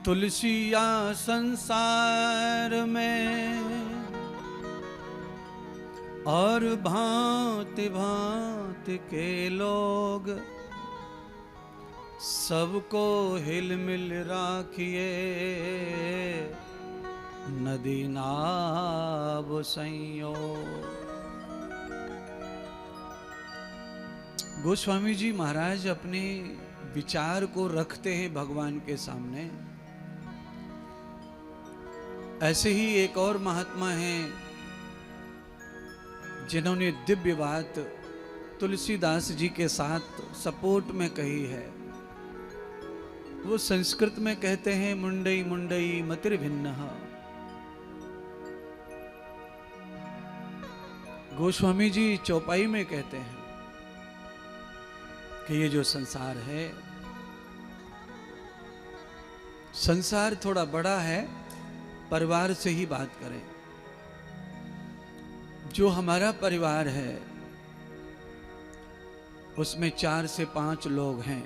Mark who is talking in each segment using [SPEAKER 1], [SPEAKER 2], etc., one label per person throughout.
[SPEAKER 1] तुलसिया संसार में और भांति भांति के लोग, सबको हिलमिल राखिए नदी नाव संयोग। गोस्वामी जी महाराज अपने विचार को रखते हैं भगवान के सामने। ऐसे ही एक और महात्मा हैं जिन्होंने दिव्य बात तुलसीदास जी के साथ सपोर्ट में कही है। वो संस्कृत में कहते हैं मुंडई मुंडई मतिर्भिन्नः। गोस्वामी जी चौपाई में कहते हैं कि ये जो संसार है, संसार थोड़ा बड़ा है, परिवार से ही बात करें। जो हमारा परिवार है उसमें 4 से 5 लोग हैं,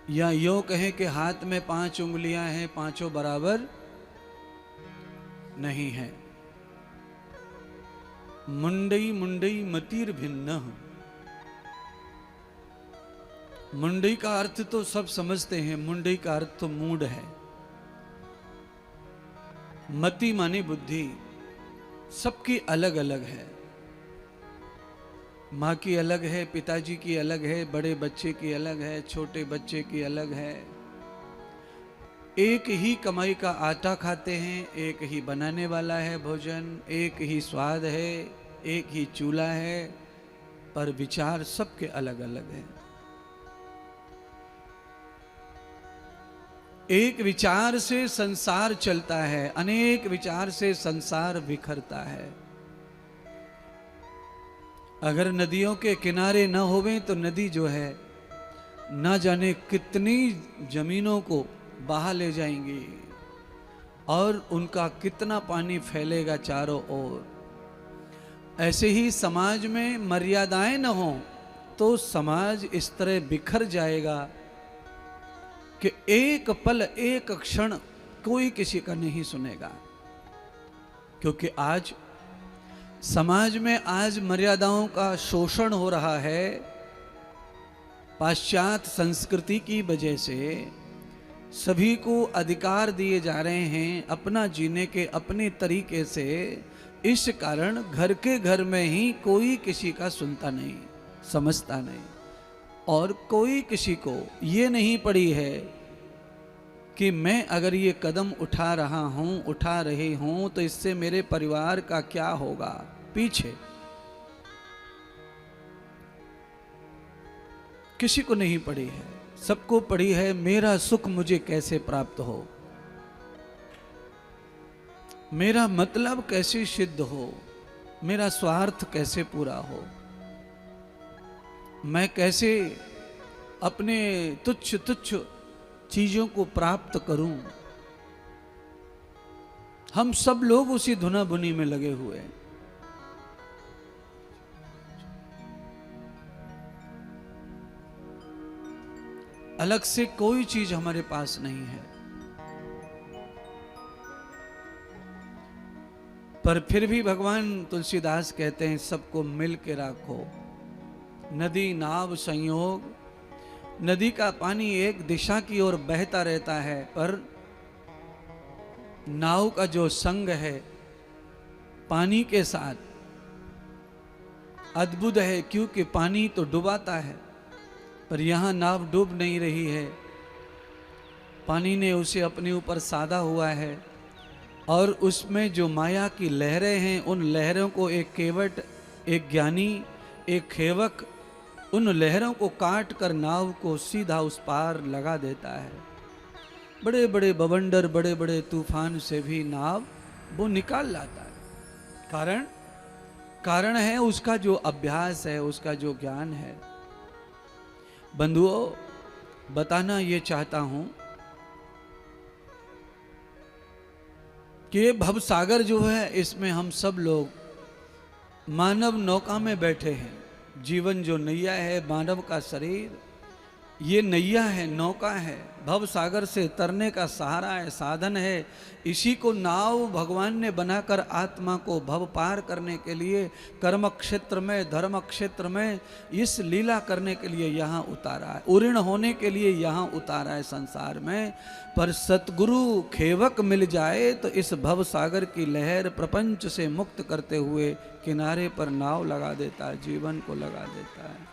[SPEAKER 1] या यूं कहें कि हाथ में 5 उंगलियां हैं, पांचों बराबर नहीं है। मुंडई मुंडई मतिर भिन्न। मुंडई का अर्थ तो सब समझते हैं, मुंडई का अर्थ तो मूड है। मति माने बुद्धि, सबकी अलग अलग है। माँ की अलग है, पिताजी की अलग है, बड़े बच्चे की अलग है, छोटे बच्चे की अलग है। एक ही कमाई का आटा खाते हैं, एक ही बनाने वाला है भोजन, एक ही स्वाद है, एक ही चूल्हा है, पर विचार सबके अलग अलग हैं। एक विचार से संसार चलता है, अनेक विचार से संसार बिखरता है। अगर नदियों के किनारे न होवें तो नदी जो है न जाने कितनी जमीनों को बहा ले जाएंगी और उनका कितना पानी फैलेगा चारों ओर। ऐसे ही समाज में मर्यादाएं न हो तो समाज इस तरह बिखर जाएगा कि एक पल एक क्षण कोई किसी का नहीं सुनेगा। क्योंकि आज समाज में आज मर्यादाओं का शोषण हो रहा है। पाश्चात्य संस्कृति की वजह से सभी को अधिकार दिए जा रहे हैं अपना जीने के अपने तरीके से। इस कारण घर के घर में ही कोई किसी का सुनता नहीं, समझता नहीं, और कोई किसी को ये नहीं पड़ी है कि मैं अगर ये कदम उठा रहा हूं, उठा रही हूं, तो इससे मेरे परिवार का क्या होगा। पीछे किसी को नहीं पड़ी है, सबको पड़ी है मेरा सुख मुझे कैसे प्राप्त हो, मेरा मतलब कैसे सिद्ध हो, मेरा स्वार्थ कैसे पूरा हो, मैं कैसे अपने तुच्छ तुच्छ चीजों को प्राप्त करूं। हम सब लोग उसी धुना बुनी में लगे हुए हैं। अलग से कोई चीज हमारे पास नहीं है, पर फिर भी भगवान तुलसीदास कहते हैं सबको मिल के रखो। नदी नाव संयोग। नदी का पानी एक दिशा की ओर बहता रहता है, पर नाव का जो संग है पानी के साथ अद्भुत है, क्योंकि पानी तो डुबाता है, पर यहां नाव डूब नहीं रही है। पानी ने उसे अपने ऊपर साधा हुआ है, और उसमें जो माया की लहरें हैं, उन लहरों को एक केवट, एक ज्ञानी, एक खेवक उन लहरों को काट कर नाव को सीधा उस पार लगा देता है। बड़े बड़े बवंडर, बड़े बड़े तूफान से भी नाव वो निकाल लाता है। कारण है उसका जो अभ्यास है, उसका जो ज्ञान है। बंधुओं, बताना ये चाहता हूं कि ये भवसागर जो है, इसमें हम सब लोग मानव नौका में बैठे हैं। जीवन जो नैया है, मानव का शरीर, ये नैया है, नौका है, भव सागर से तरने का सहारा है, साधन है। इसी को नाव भगवान ने बनाकर आत्मा को भव पार करने के लिए कर्म क्षेत्र में, धर्म क्षेत्र में इस लीला करने के लिए यहाँ उतारा है, उऋण होने के लिए यहाँ उतारा है संसार में। पर सतगुरु खेवक मिल जाए तो इस भव सागर की लहर प्रपंच से मुक्त करते हुए किनारे पर नाव लगा देता है, जीवन को लगा देता है।